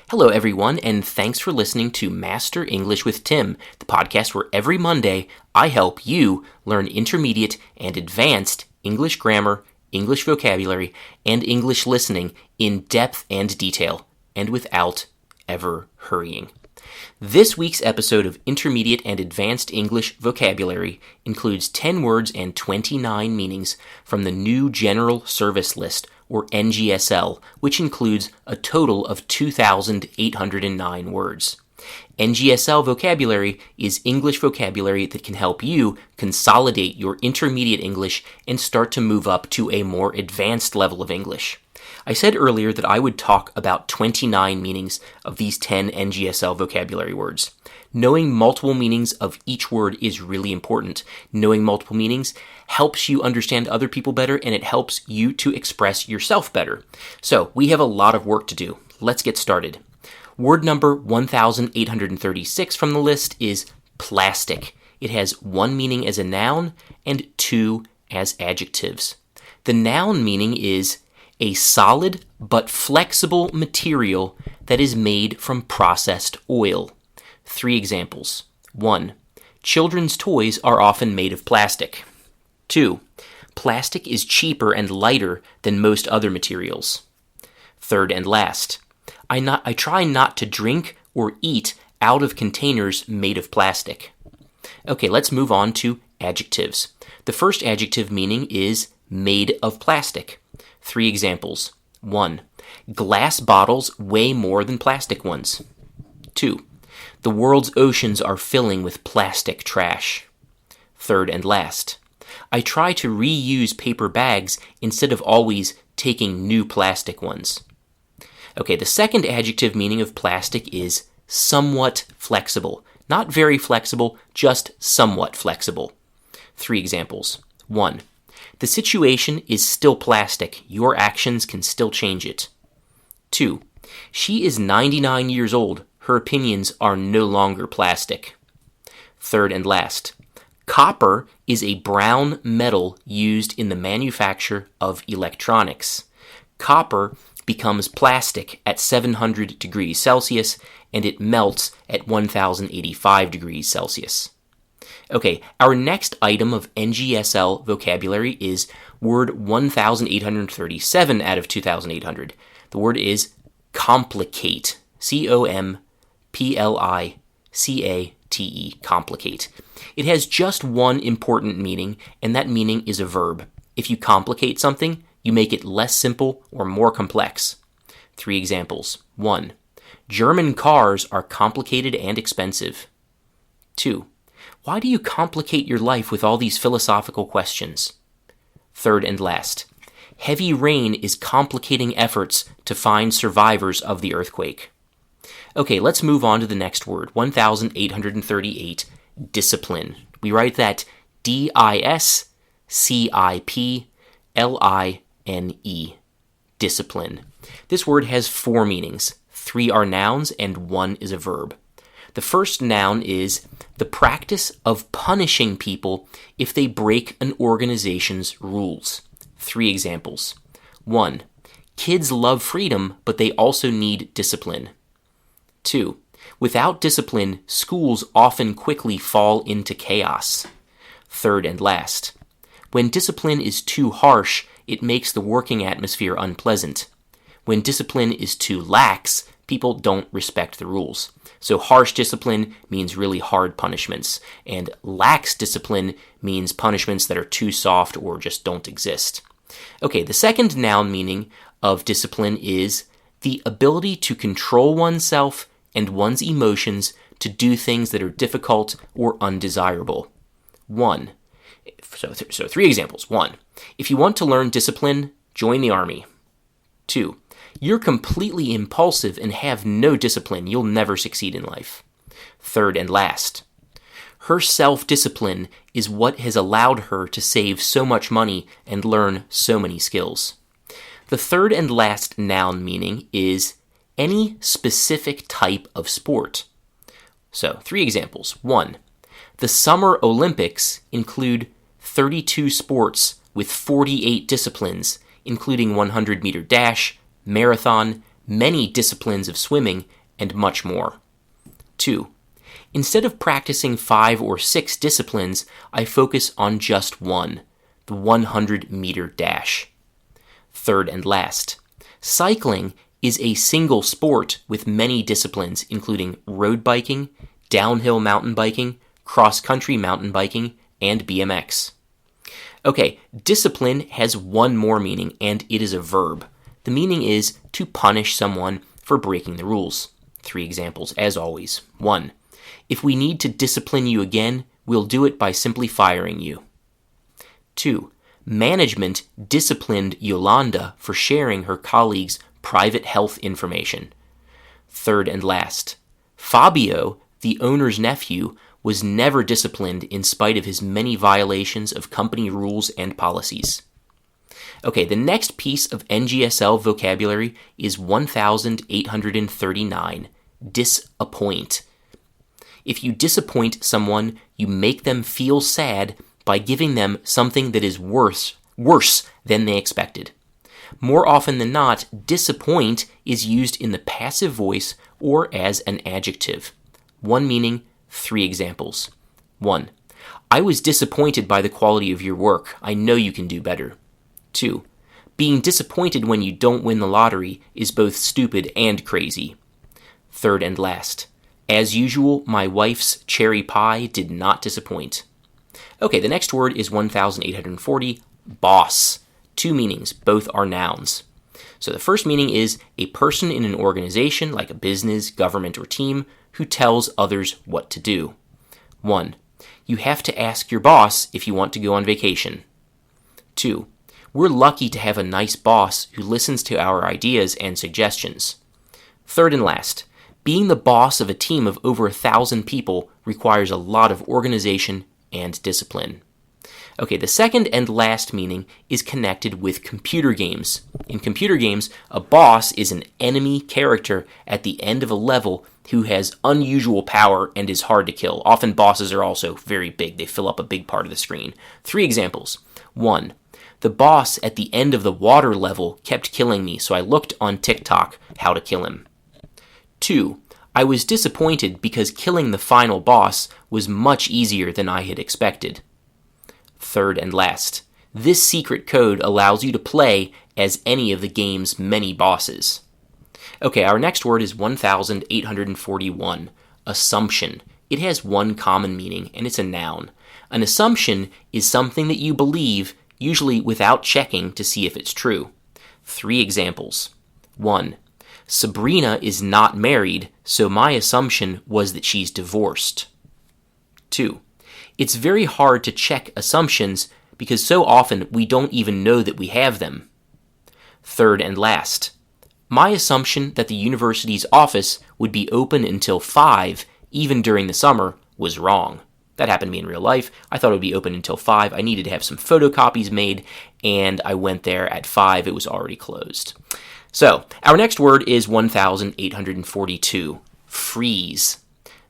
Hello, everyone, and thanks for listening to Master English with Tim, the podcast where every Monday I help you learn intermediate and advanced English grammar, English vocabulary, and English listening in depth and detail, and without ever hurrying. This week's episode of Intermediate and Advanced English Vocabulary includes 10 words and 29 meanings from the new General Service List, or NGSL, which includes a total of 2,809 words. NGSL vocabulary is English vocabulary that can help you consolidate your intermediate English and start to move up to a more advanced level of English. I said earlier that I would talk about 29 meanings of these 10 NGSL vocabulary words. Knowing multiple meanings of each word is really important. Knowing multiple meanings helps you understand other people better, and it helps you to express yourself better. So we have a lot of work to do. Let's get started. Word number 1,836 from the list is plastic. It has one meaning as a noun and two as adjectives. The noun meaning is a solid but flexible material that is made from processed oil. 3 examples. 1. Children's toys are often made of plastic. 2. Plastic is cheaper and lighter than most other materials. Third and last. I try not to drink or eat out of containers made of plastic. Okay, let's move on to adjectives. The first adjective meaning is made of plastic. 3 examples. 1. Glass bottles weigh more than plastic ones. 2. The world's oceans are filling with plastic trash. Third and last. I try to reuse paper bags instead of always taking new plastic ones. Okay, the second adjective meaning of plastic is somewhat flexible. Not very flexible, just somewhat flexible. 3 examples. 1. The situation is still plastic. Your actions can still change it. 2. She is 99 years old. Her opinions are no longer plastic. Third and last. Copper is a brown metal used in the manufacture of electronics. Copper becomes plastic at 700 degrees Celsius, and it melts at 1,085 degrees Celsius. Okay, our next item of NGSL vocabulary is word 1,837 out of 2,800. The word is complicate. C-O-M-P-L-I-C-A-T-E, complicate. It has just one important meaning, and that meaning is a verb. If you complicate something, you make it less simple or more complex. 3 examples. 1. German cars are complicated and expensive. 2. Why do you complicate your life with all these philosophical questions? Third and last. Heavy rain is complicating efforts to find survivors of the earthquake. Okay, let's move on to the next word, 1,838, discipline. We write that D-I-S-C-I-P-L-I-N-E, discipline. This word has 4 meanings. 3 are nouns and 1 is a verb. The first noun is the practice of punishing people if they break an organization's rules. 3 examples. 1. Kids love freedom, but they also need discipline. 2. Without discipline, schools often quickly fall into chaos. Third and last. When discipline is too harsh, it makes the working atmosphere unpleasant. When discipline is too lax, people don't respect the rules. So harsh discipline means really hard punishments, and lax discipline means punishments that are too soft or just don't exist. Okay, the second noun meaning of discipline is the ability to control oneself and one's emotions to do things that are difficult or undesirable. 1. So 3 examples. 1. If you want to learn discipline, join the army. 2. You're completely impulsive and have no discipline. You'll never succeed in life. Third and last. Her self-discipline is what has allowed her to save so much money and learn so many skills. The third and last noun meaning is any specific type of sport. So, 3 examples. 1. The Summer Olympics include 32 sports with 48 disciplines, including 100-meter dash, marathon, many disciplines of swimming, and much more. 2. Instead of practicing 5 or 6 disciplines, I focus on just one, the 100-meter dash. Third and last, cycling is a single sport with many disciplines, including road biking, downhill mountain biking, cross-country mountain biking, and BMX. Okay, discipline has one more meaning, and it is a verb. The meaning is to punish someone for breaking the rules. 3 examples, as always. 1. If we need to discipline you again, we'll do it by simply firing you. 2. Management disciplined Yolanda for sharing her colleagues' private health information. Third and last, Fabio, the owner's nephew, was never disciplined in spite of his many violations of company rules and policies. Okay, the next piece of NGSL vocabulary is 1839, disappoint. If you disappoint someone, you make them feel sad by giving them something that is worse than they expected. More often than not, disappoint is used in the passive voice or as an adjective. One meaning, 3 examples. 1. I was disappointed by the quality of your work. I know you can do better. 2. Being disappointed when you don't win the lottery is both stupid and crazy. Third and last, as usual, my wife's cherry pie did not disappoint. Okay, the next word is 1840, boss. 2 meanings, both are nouns. So the first meaning is a person in an organization, like a business, government, or team, who tells others what to do. 1. You have to ask your boss if you want to go on vacation. 2. We're lucky to have a nice boss who listens to our ideas and suggestions. Third and last, being the boss of a team of over 1,000 people requires a lot of organization and discipline. Okay, the second and last meaning is connected with computer games. In computer games, a boss is an enemy character at the end of a level who has unusual power and is hard to kill. Often bosses are also very big. They fill up a big part of the screen. 3 examples. 1. The boss at the end of the water level kept killing me, so I looked on TikTok how to kill him. 2. I was disappointed because killing the final boss was much easier than I had expected. Third and last, this secret code allows you to play as any of the game's many bosses. Okay, our next word is 1841, assumption. It has one common meaning, and it's a noun. An assumption is something that you believe, usually without checking to see if it's true. 3 examples. 1. Sabrina is not married, so my assumption was that she's divorced. 2. It's very hard to check assumptions because so often we don't even know that we have them. Third and last, my assumption that the university's office would be open until 5, even during the summer, was wrong. That happened to me in real life. I thought it would be open until 5. I needed to have some photocopies made, and I went there at 5. It was already closed. So, our next word is 1842, freeze.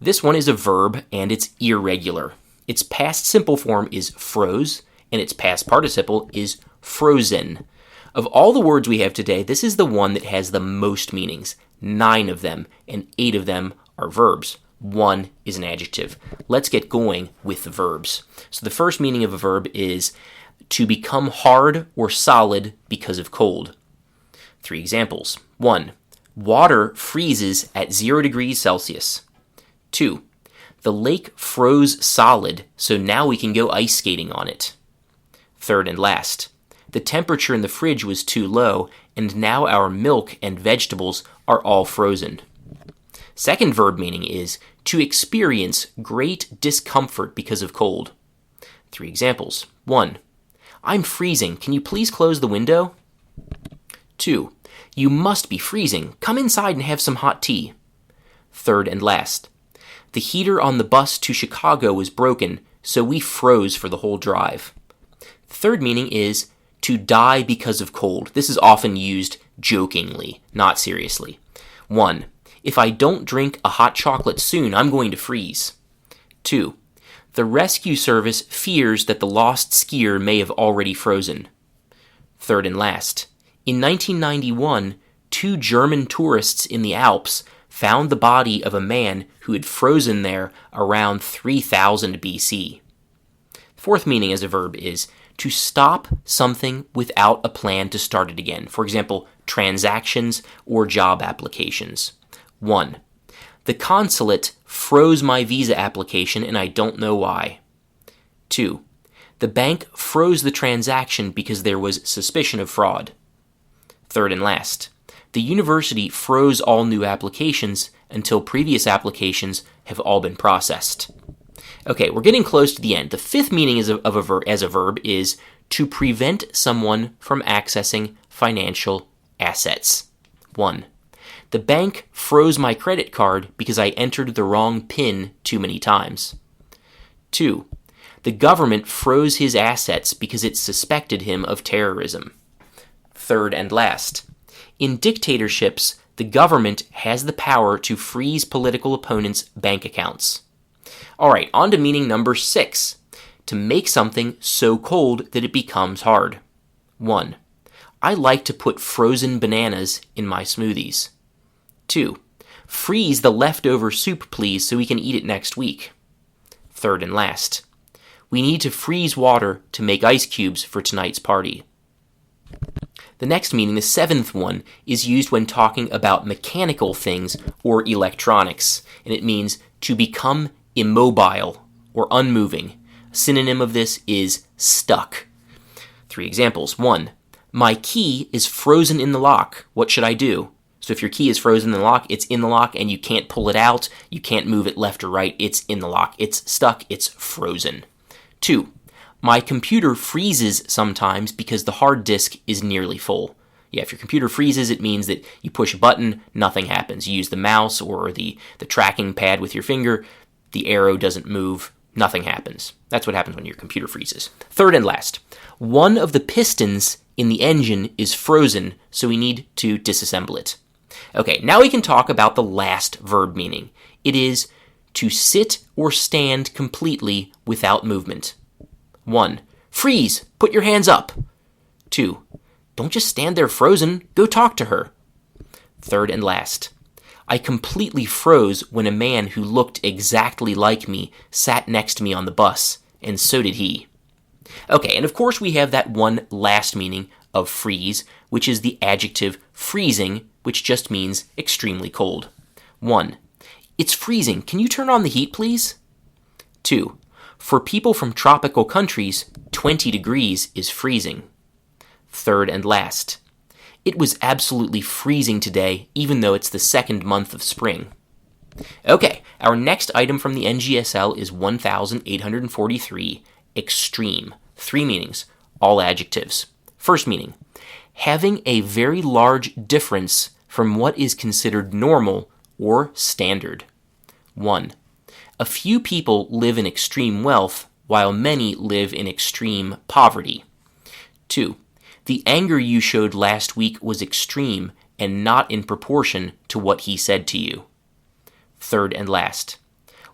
This one is a verb, and it's irregular. Its past simple form is froze, and its past participle is frozen. Of all the words we have today, this is the one that has the most meanings, 9 of them, and 8 of them are verbs. 1 is an adjective. Let's get going with the verbs. So the first meaning of a verb is to become hard or solid because of cold. 3 examples. 1. Water freezes at 0 degrees Celsius. 2. The lake froze solid, so now we can go ice skating on it. Third and last, the temperature in the fridge was too low, and now our milk and vegetables are all frozen. Second verb meaning is to experience great discomfort because of cold. 3 examples. 1. I'm freezing. Can you please close the window? 2. You must be freezing. Come inside and have some hot tea. Third and last, the heater on the bus to Chicago was broken, so we froze for the whole drive. Third meaning is to die because of cold. This is often used jokingly, not seriously. 1. If I don't drink a hot chocolate soon, I'm going to freeze. 2. The rescue service fears that the lost skier may have already frozen. Third and last, in 1991, 2 German tourists in the Alps found the body of a man who had frozen there around 3000 BC. The fourth meaning as a verb is to stop something without a plan to start it again. For example, transactions or job applications. 1. The consulate froze my visa application and I don't know why. 2. The bank froze the transaction because there was suspicion of fraud. Third and last, the university froze all new applications until previous applications have all been processed. Okay, we're getting close to the end. The fifth meaning as a verb is to prevent someone from accessing financial assets. 1. The bank froze my credit card because I entered the wrong PIN too many times. 2. The government froze his assets because it suspected him of terrorism. Third and last, in dictatorships, the government has the power to freeze political opponents' bank accounts. All right, on to meaning number 6. To make something so cold that it becomes hard. 1. I like to put frozen bananas in my smoothies. 2. Freeze the leftover soup, please, so we can eat it next week. Third and last, we need to freeze water to make ice cubes for tonight's party. The next meaning, the seventh one, is used when talking about mechanical things or electronics, and it means to become immobile or unmoving. A synonym of this is stuck. 3 examples. 1. My key is frozen in the lock. What should I do? So if your key is frozen in the lock, it's in the lock and you can't pull it out. You can't move it left or right. It's in the lock. It's stuck. It's frozen. 2. My computer freezes sometimes because the hard disk is nearly full. Yeah, if your computer freezes, it means that you push a button, nothing happens. You use the mouse or the tracking pad with your finger, the arrow doesn't move, nothing happens. That's what happens when your computer freezes. Third and last, one of the pistons in the engine is frozen, so we need to disassemble it. Okay, now we can talk about the last verb meaning. It is to sit or stand completely without movement. 1. Freeze! Put your hands up! 2. Don't just stand there frozen. Go talk to her. Third and last, I completely froze when a man who looked exactly like me sat next to me on the bus, and so did he. Okay, and of course we have that one last meaning of freeze, which is the adjective freezing, which just means extremely cold. 1. It's freezing. Can you turn on the heat, please? 2. For people from tropical countries, 20 degrees is freezing. Third and last, it was absolutely freezing today, even though it's the second month of spring. Okay, our next item from the NGSL is 1843, extreme. 3 meanings, all adjectives. First meaning, having a very large difference from what is considered normal or standard. 1. A few people live in extreme wealth, while many live in extreme poverty. 2. The anger you showed last week was extreme and not in proportion to what he said to you. Third and last,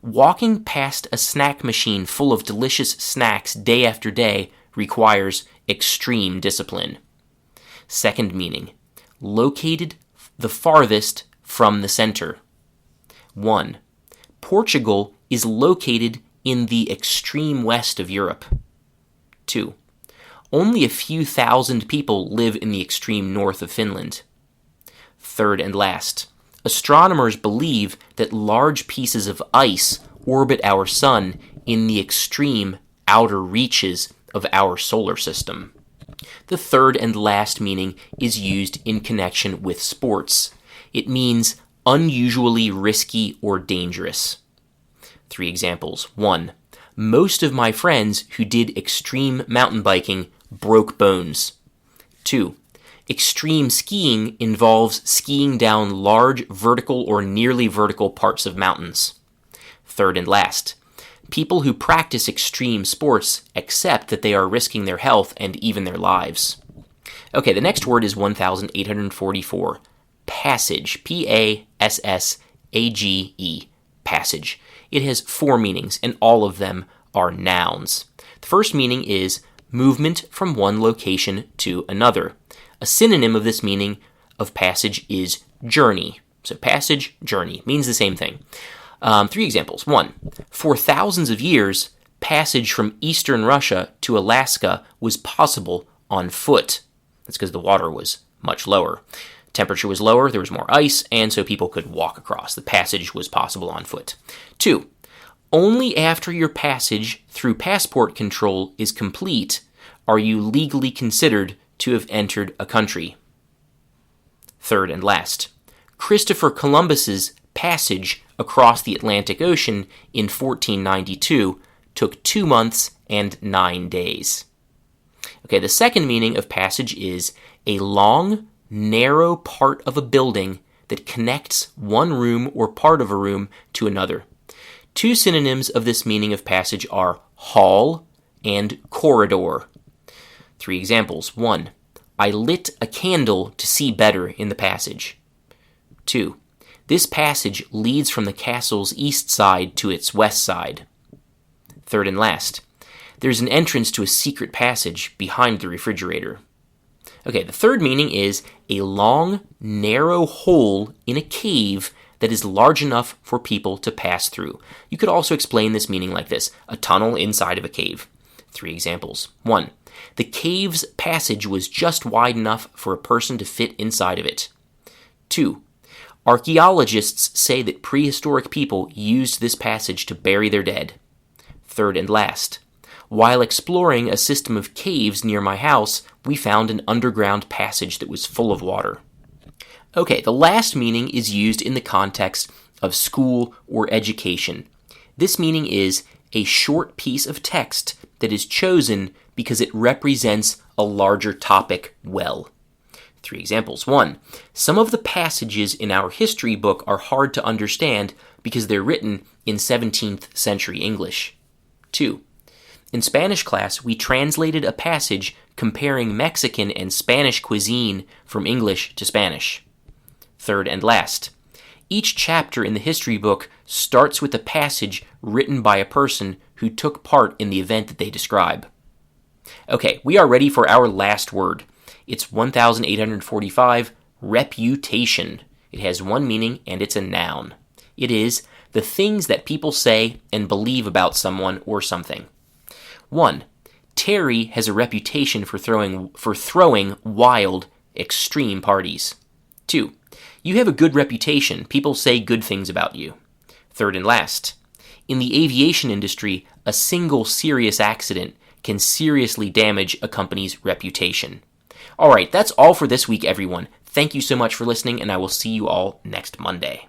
walking past a snack machine full of delicious snacks day after day requires extreme discipline. Second meaning, located the farthest from the center. 1. Portugal is located in the extreme west of Europe. 2. Only a few thousand people live in the extreme north of Finland. Third and last, astronomers believe that large pieces of ice orbit our sun in the extreme outer reaches of our solar system. The third and last meaning is used in connection with sports. It means unusually risky or dangerous. 3 examples. 1. Most of my friends who did extreme mountain biking broke bones. 2. Extreme skiing involves skiing down large vertical or nearly vertical parts of mountains. Third and last, people who practice extreme sports accept that they are risking their health and even their lives. Okay, the next word is 1844, passage, P-A-S-S-A-G-E, passage. It has 4 meanings, and all of them are nouns. The first meaning is movement from one location to another. A synonym of this meaning of passage is journey. So passage, journey, means the same thing. 3 examples. 1, for thousands of years, passage from eastern Russia to Alaska was possible on foot. That's because the water was much lower. Temperature was lower, there was more ice, and so people could walk across. The passage was possible on foot. 2, only after your passage through passport control is complete are you legally considered to have entered a country. Third and last, Christopher Columbus's passage across the Atlantic Ocean in 1492 took 2 months and 9 days. Okay, the second meaning of passage is a long, narrow part of a building that connects one room or part of a room to another. 2 synonyms of this meaning of passage are hall and corridor. 3 examples. 1, I lit a candle to see better in the passage. 2, this passage leads from the castle's east side to its west side. Third and last, there's an entrance to a secret passage behind the refrigerator. Okay, the third meaning is a long, narrow hole in a cave that is large enough for people to pass through. You could also explain this meaning like this: a tunnel inside of a cave. 3 examples. 1, the cave's passage was just wide enough for a person to fit inside of it. 2, archaeologists say that prehistoric people used this passage to bury their dead. Third and last, while exploring a system of caves near my house, we found an underground passage that was full of water. Okay, the last meaning is used in the context of school or education. This meaning is a short piece of text that is chosen because it represents a larger topic well. 3 examples. 1, some of the passages in our history book are hard to understand because they're written in 17th century English. 2, in Spanish class, we translated a passage comparing Mexican and Spanish cuisine from English to Spanish. Third and last, each chapter in the history book starts with a passage written by a person who took part in the event that they describe. Okay, we are ready for our last word. It's 1845, reputation. It has one meaning and it's a noun. It is the things that people say and believe about someone or something. 1, Terry has a reputation for throwing wild, extreme parties. 2, you have a good reputation. People say good things about you. Third and last, in the aviation industry, a single serious accident can seriously damage a company's reputation. All right, that's all for this week, everyone. Thank you so much for listening, and I will see you all next Monday.